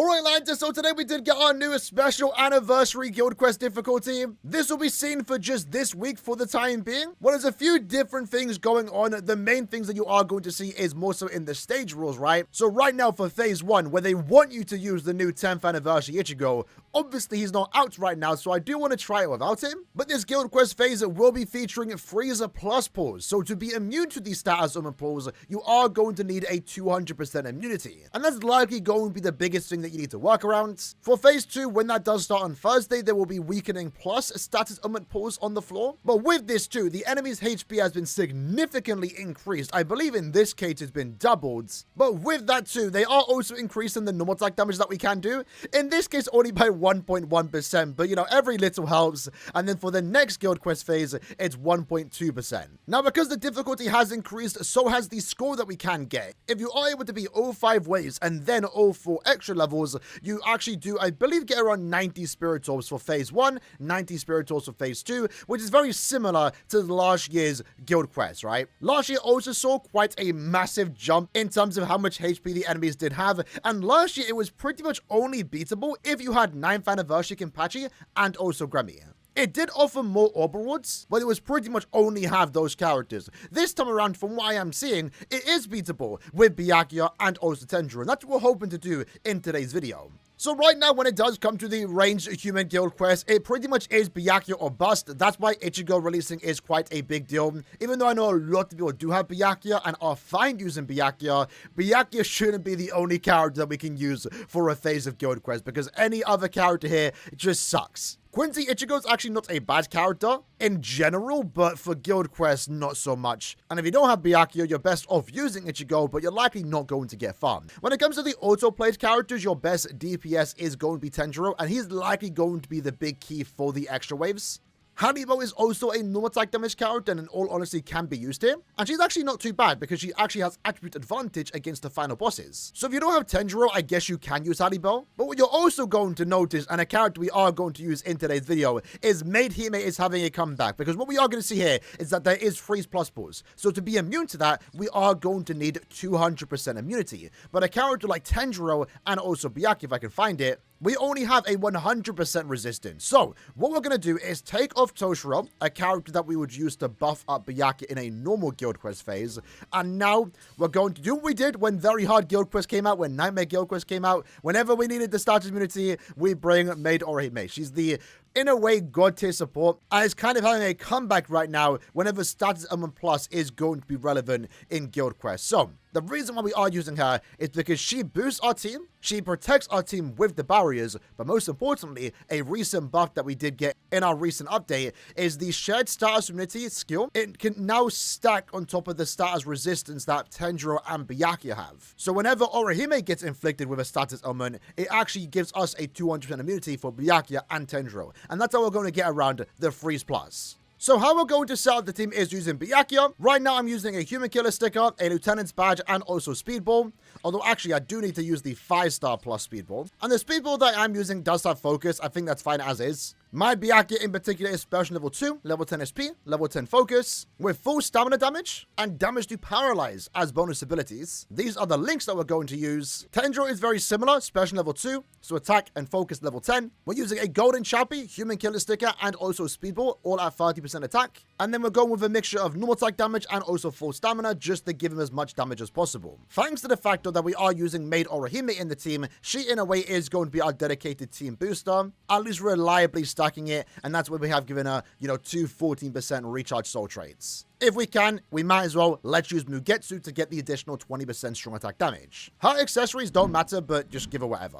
Alright lads, so today we did get our new special anniversary Guild Quest difficulty. This will be seen for just this week for the time being. Well, there's a few different things going on. The main things that you are going to see is more so in the stage rules, right? So right now for phase 1, where they want you to use the new 10th anniversary Ichigo, obviously he's not out right now, so I do want to try it without him. But this Guild Quest phase will be featuring Frieza Plus pulls. So to be immune to these status summon pulls, you are going to need a 200% immunity. And that's likely going to be the biggest thing that you need to work around. For phase 2, when that does start on Thursday, there will be weakening plus status ailment pulls on the floor. But with this too, the enemy's HP has been significantly increased. I believe in this case it's been doubled. But with that too, they are also increasing the normal attack damage that we can do. In this case only by 1.1%, but you know, every little helps. And then for the next Guild Quest phase, it's 1.2%. Now because the difficulty has increased, so has the score that we can get. If you are able to beat all 5 waves and then all 4 extra levels, you actually do, I believe, get around 90 spirit orbs for phase 1, 90 spirit orbs for phase 2, which is very similar to last year's Guild Quest, right? Last year also saw quite a massive jump in terms of how much HP the enemies did have, and last year it was pretty much only beatable if you had 9th anniversary Kenpachi and also Grammy. It did offer more orb rewards, but it was pretty much only have those characters. This time around, from what I am seeing, it is beatable with Byakuya and also Tenjiro, and that's what we're hoping to do in today's video. So right now, when it does come to the ranged human guild quest, it pretty much is Byakuya or bust. That's why Ichigo releasing is quite a big deal. Even though I know a lot of people do have Byakuya and are fine using Byakuya, Byakuya shouldn't be the only character that we can use for a phase of guild quest, because any other character here just sucks. Quincy Ichigo is actually not a bad character in general, but for Guild Quest, not so much. And if you don't have Byakuya, you're best off using Ichigo, but you're likely not going to get far. When it comes to the auto-played characters, your best DPS is going to be Tenjiro, and he's likely going to be the big key for the extra waves. Haribo is also a normal attack damage character and in all honesty can be used here. And she's actually not too bad because she actually has attribute advantage against the final bosses. So if you don't have Tenjiro, I guess you can use Haribo. But what you're also going to notice, and a character we are going to use in today's video, is Maid Hime is having a comeback. Because what we are going to see here is that there is freeze plus pulls. So to be immune to that, we are going to need 200% immunity. But a character like Tenjiro and also Byakuya, if I can find it, we only have a 100% resistance. So what we're going to do is take off Toshiro, a character that we would use to buff up Byakuya in a normal Guild Quest phase. And now we're going to do what we did when Very Hard Guild Quest came out, when Nightmare Guild Quest came out. Whenever we needed the status immunity, we bring Maid Orihime. She's the, in a way, god tier support, and is kind of having a comeback right now whenever status element plus is going to be relevant in Guild Quest. So the reason why we are using her is because she boosts our team, she protects our team with the barriers, but most importantly, a recent buff that we did get in our recent update is the shared status immunity skill. It can now stack on top of the status resistance that Tenjiro and Byakuya have. So whenever Orihime gets inflicted with a status ailment, it actually gives us a 200% immunity for Byakuya and Tenjiro. And that's how we're going to get around the freeze plus. So how we're going to set up the team is using Byakuya. Right now I'm using a human killer sticker, a lieutenant's badge, and also speedball. Although actually I do need to use the 5-star plus speedball. And the speedball that I'm using does have focus. I think that's fine as is. My Byakuya in particular is special level 2, level 10 SP, level 10 focus, with full stamina damage and damage to paralyze as bonus abilities. These are the links that we're going to use. Tenjiro is very similar, special level 2, so attack and focus level 10. We're using a golden chappie, human killer sticker, and also speedball, all at 30% attack. And then we're going with a mixture of normal attack damage and also full stamina, just to give him as much damage as possible. Thanks to the fact that we are using Maid Orihime in the team, she in a way is going to be our dedicated team booster, at least reliably stacking it, and that's why we have given her, you know, 2 14% recharge soul traits. If we can, we might as well let's use Mugetsu to get the additional 20% strong attack damage. Her accessories don't matter, but just give her whatever.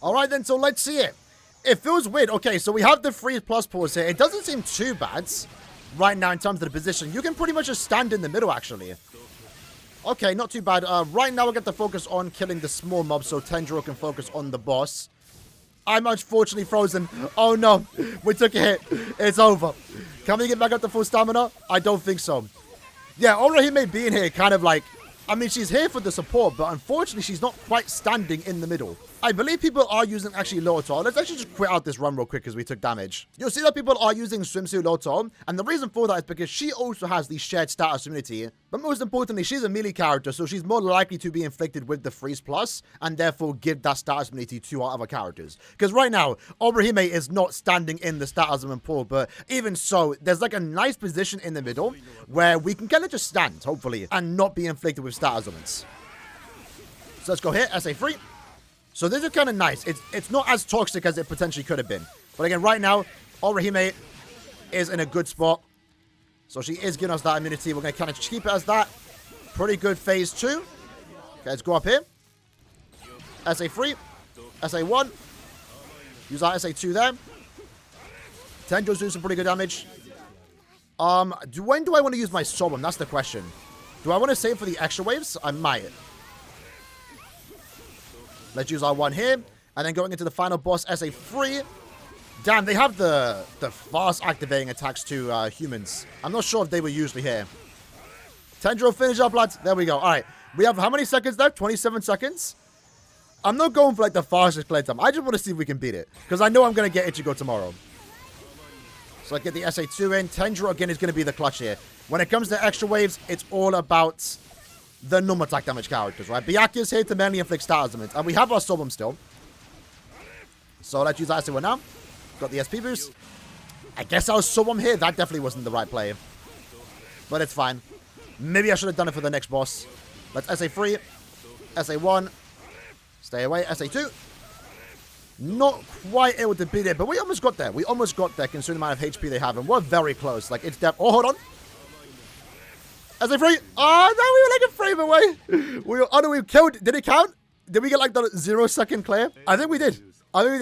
Alright then, so let's see it. It feels weird. Okay, so we have the freeze plus pause here. It doesn't seem too bad right now in terms of the position. You can pretty much just stand in the middle, actually. Okay, not too bad. Right now we'll get the focus on killing the small mob so Tenjiro can focus on the boss. I'm unfortunately frozen. Oh no, we took a hit. It's over. Can we get back up to full stamina? I don't think so. Yeah, Orihime being here kind of like, I mean, she's here for the support, but unfortunately she's not quite standing in the middle. I believe people are using actually Loto. Let's actually just quit out this run real quick because we took damage. You'll see that people are using Swimsuit Loto, and the reason for that is because she also has the shared status immunity. But most importantly, she's a melee character, so she's more likely to be inflicted with the Freeze Plus, and therefore give that status immunity to our other characters. Because right now, Aaroniero is not standing in the status pool, but even so, there's like a nice position in the middle where we can kind of just stand, hopefully, and not be inflicted with status elements. So let's go here, SA free. So this is kind of nice. It's not as toxic as it potentially could have been. But again, right now, Aaroniero is in a good spot. So she is giving us that immunity. We're going to kind of keep it as that. Pretty good phase 2. Okay, let's go up here. SA free. SA 1. Use our SA 2 there. Tendrils doing some pretty good damage. When do I want to use my Sobum? That's the question. Do I want to save for the extra waves? I might. Let's use our 1 here. And then going into the final boss, SA 3. Damn, they have the fast activating attacks to humans. I'm not sure if they were usually here. Tendril, finish up, lads. There we go. All right. We have how many seconds left? 27 seconds. I'm not going for like the fastest clear time. I just want to see if we can beat it. Because I know I'm going to get Ichigo tomorrow. So let's get the SA2 in. Tendril, again, is going to be the clutch here. When it comes to extra waves, it's all about the normal attack damage characters, right? Byakuya is here to mainly inflict status damage. And we have our Sobum still. So let's use that SA1 now. Got the SP boost. I guess I was Sobum here. That definitely wasn't the right play. But it's fine. Maybe I should have done it for the next boss. Let's SA3. SA1. Stay away. SA2. Not quite able to beat it, but we almost got there. We almost got there considering the amount of HP they have. And we're very close. Like, it's oh, hold on. SA3. Oh, no, we were like a frame away. We killed. Did it count? Did we get like the 0-second clear? I think we did.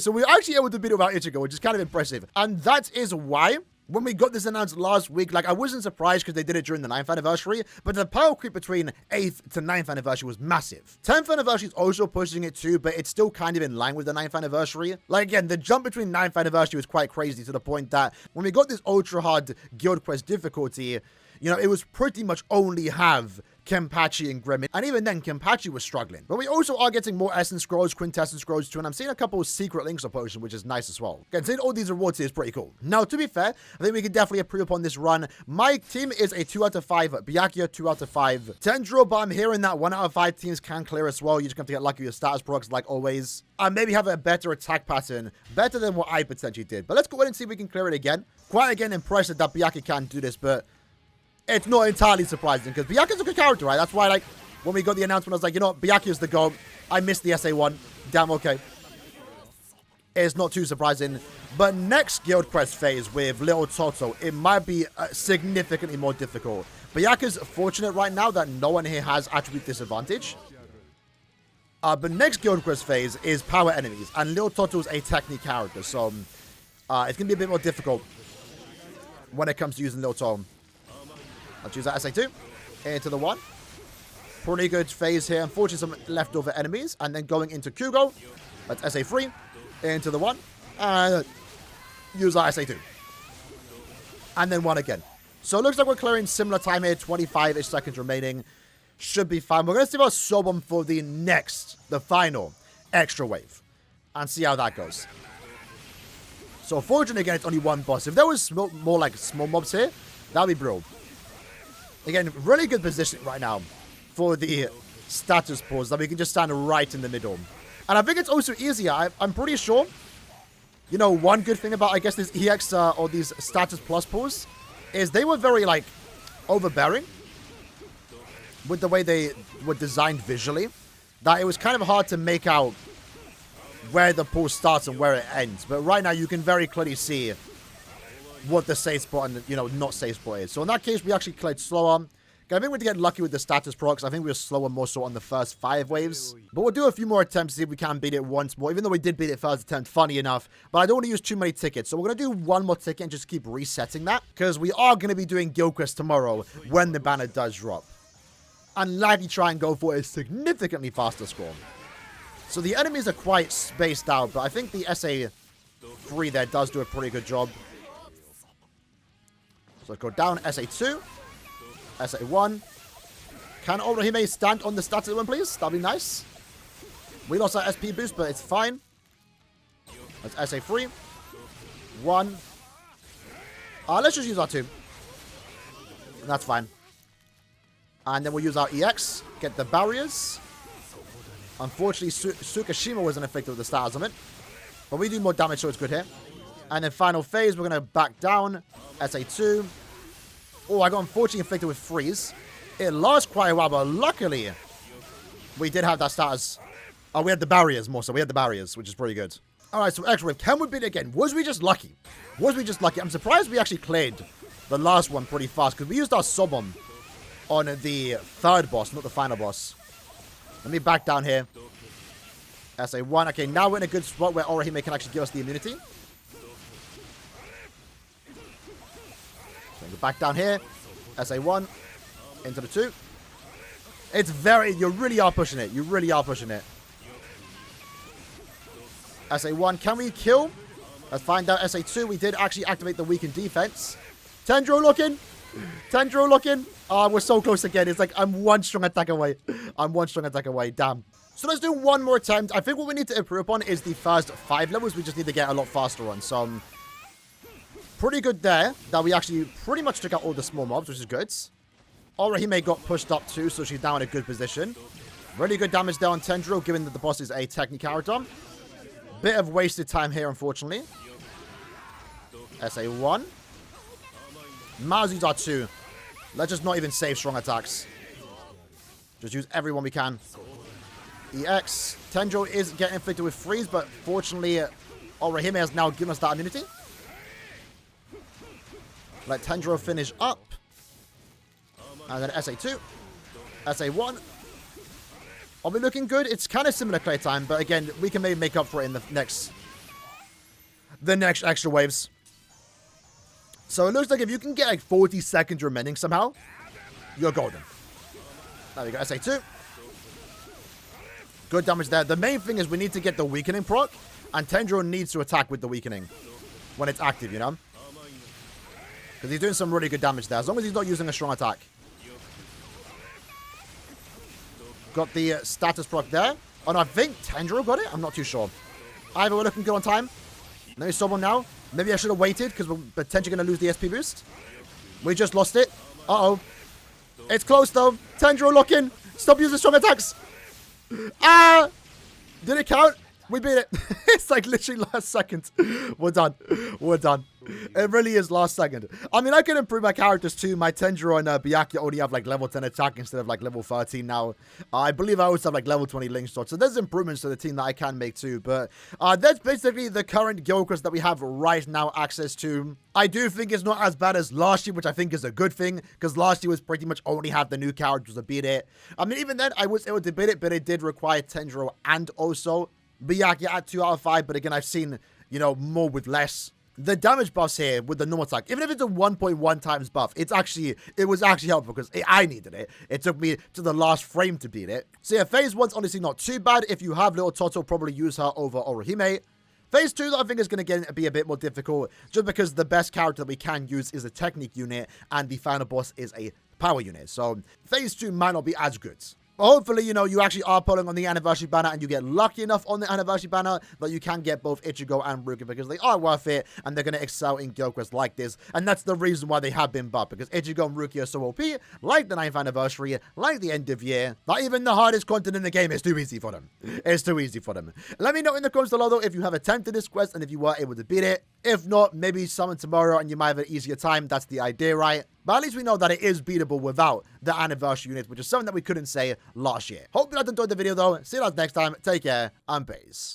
So we were actually able to beat it without Ichigo, which is kind of impressive. And that is why, when we got this announced last week, like, I wasn't surprised because they did it during the 9th anniversary, but the power creep between 8th to 9th anniversary was massive. 10th anniversary is also pushing it too, but it's still kind of in line with the 9th anniversary. Like, again, the jump between 9th anniversary was quite crazy to the point that when we got this ultra hard Guild Quest difficulty, you know, it was pretty much only have Kenpachi and Gremlin. And even then, Kenpachi was struggling. But we also are getting more Essence Scrolls, Quintessence Scrolls too. And I'm seeing a couple of Secret Links of Potion, which is nice as well. Again, seeing all these rewards here is pretty cool. Now, to be fair, I think we can definitely improve upon this run. My team is a 2 out of 5. Byakuya, 2 out of 5. Tendril, but I'm hearing that 1 out of 5 teams can clear as well. You just have to get lucky with your status procs, like always. And maybe have a better attack pattern. Better than what I potentially did. But let's go ahead and see if we can clear it again. Quite again impressed that Byakuya can do this, but it's not entirely surprising because Byakuya's a good character, right? That's why, like, when we got the announcement, I was like, you know what, Byakuya's the GOAT. I missed the SA1. Damn, okay. It's not too surprising. But next Guild Quest phase with Little Toto, it might be significantly more difficult. Byakuya's fortunate right now that no one here has attribute disadvantage. But next Guild Quest phase is power enemies, and Little Toto's a technique character, so it's going to be a bit more difficult when it comes to using Little Toto. Let's use that SA2 into the 1. Pretty good phase here. Unfortunately, some leftover enemies. And then going into Kugo. Let's SA3 into the 1. And use our SA2. And then 1 again. So it looks like we're clearing similar time here. 25-ish seconds remaining. Should be fine. We're going to save our Sobum for the final extra wave. And see how that goes. So fortunately, again, it's only 1 boss. If there was more like small mobs here, that would be brilliant. Again, really good position right now for the status pools that we can just stand right in the middle. And I think it's also easier. I'm pretty sure, you know, one good thing about, I guess, this EX or these status plus pools is they were very, like, overbearing with the way they were designed visually, that it was kind of hard to make out where the pool starts and where it ends. But right now, you can very clearly see what the safe spot and, you know, not safe spot is. So in that case, we actually cleared slower. I think we're going to get lucky with the status procs. I think we were slower more so on the first 5 waves. But we'll do a few more attempts to see if we can beat it once more. Even though we did beat it first attempt, funny enough. But I don't want to use too many tickets. So we're going to do 1 more ticket and just keep resetting that. Because we are going to be doing Guild Quest tomorrow when the banner does drop. And likely try and go for a significantly faster score. So the enemies are quite spaced out. But I think the SA3 there does do a pretty good job. So go down, SA2, SA1. Can Aaroniero stand on the status one, please? That'd be nice. We lost our SP boost, but it's fine. Let's SA3. 1. Let's just use our 2. That's fine. And then we'll use our EX. Get the barriers. Unfortunately, Tsukishima wasn't affected with the stars on it. But we do more damage, so it's good here. And then final phase, we're going to back down. SA2. Oh, I got unfortunately inflicted with freeze. It lasts quite a while, but luckily, we did have that status. Oh, we had the barriers more, so we had the barriers, which is pretty good. Alright, so extra wave. Can we beat it again? Was we just lucky? Was we just lucky? I'm surprised we actually cleared the last one pretty fast, because we used our sub-bomb on the third boss, not the final boss. Let me back down here. SA1. Okay, now we're in a good spot where Aaroniero can actually give us the immunity. So back down here. SA1. Into the 2. It's very... You really are pushing it. You really are pushing it. SA1. Can we kill? Let's find out. SA2. We did actually activate the weakened defense. Tendro looking. Tendro looking. Oh, we're so close again. It's like I'm one strong attack away. I'm one strong attack away. Damn. So let's do one more attempt. I think what we need to improve upon is the first 5 levels. We just need to get a lot faster on. So, pretty good there. That we actually pretty much took out all the small mobs, which is good. Aaroniero got pushed up too, so she's now in a good position. Really good damage there on Tendro, given that the boss is a technique character. Bit of wasted time here, unfortunately. SA1. Mazu's are 2. Let's just not even save strong attacks. Just use everyone we can. EX. Tendro is getting inflicted with freeze, but fortunately, Aaroniero has now given us that immunity. Let Tendro finish up. And then SA2. SA1. Are we looking good? It's kind of similar play time, but again, we can maybe make up for it in the next extra waves. So it looks like if you can get like 40 seconds remaining somehow, you're golden. There we go, SA2. Good damage there. The main thing is we need to get the weakening proc, and Tendro needs to attack with the weakening when it's active, you know? Because he's doing some really good damage there, as long as he's not using a strong attack. Got the status proc there. Oh, no, I think Tendro got it? I'm not too sure. Either we're looking good on time. Let me someone now. Maybe I should have waited, because we're potentially going to lose the SP boost. We just lost it. Uh-oh. It's close, though. Tendro looking. Stop using strong attacks. Ah! Did it count? We beat it. It's like literally last second. We're done. We're done. It really is last second. I mean, I can improve my characters too. My Tendro and Byakuya only have like level 10 attack instead of like level 13 now. I believe I also have like level 20 link shot. So there's improvements to the team that I can make too. But that's basically the current guild quest that we have right now access to. I do think it's not as bad as last year, which I think is a good thing. Because last year was pretty much only have the new characters to beat it. I mean, even then I was able to beat it, but it did require Tendro and also Byakuya at 2 out of 5, but again, I've seen, you know, more with less. The damage buffs here with the normal attack, even if it's a 1.1 times buff, it was actually helpful because I needed it. It took me to the last frame to beat it. So yeah, phase 1's honestly not too bad. If you have little Toto, probably use her over Aaroniero. Phase 2, I think, is going to be a bit more difficult, just because the best character that we can use is a technique unit, and the final boss is a power unit. So phase 2 might not be as good. Hopefully, you know, you actually are pulling on the anniversary banner and you get lucky enough on the anniversary banner that you can get both Ichigo and Ruka, because they are worth it and they're going to excel in guild quests like this. And that's the reason why they have been buffed, because Ichigo and Ruka are so OP, like the 9th anniversary, like the end of year, that even the hardest content in the game is too easy for them. It's too easy for them. Let me know in the comments below, though, if you have attempted this quest and if you were able to beat it. If not, maybe summon tomorrow and you might have an easier time. That's the idea, right? But at least we know that it is beatable without the anniversary unit, which is something that we couldn't say last year. Hope you guys enjoyed the video, though. See you guys next time. Take care and peace.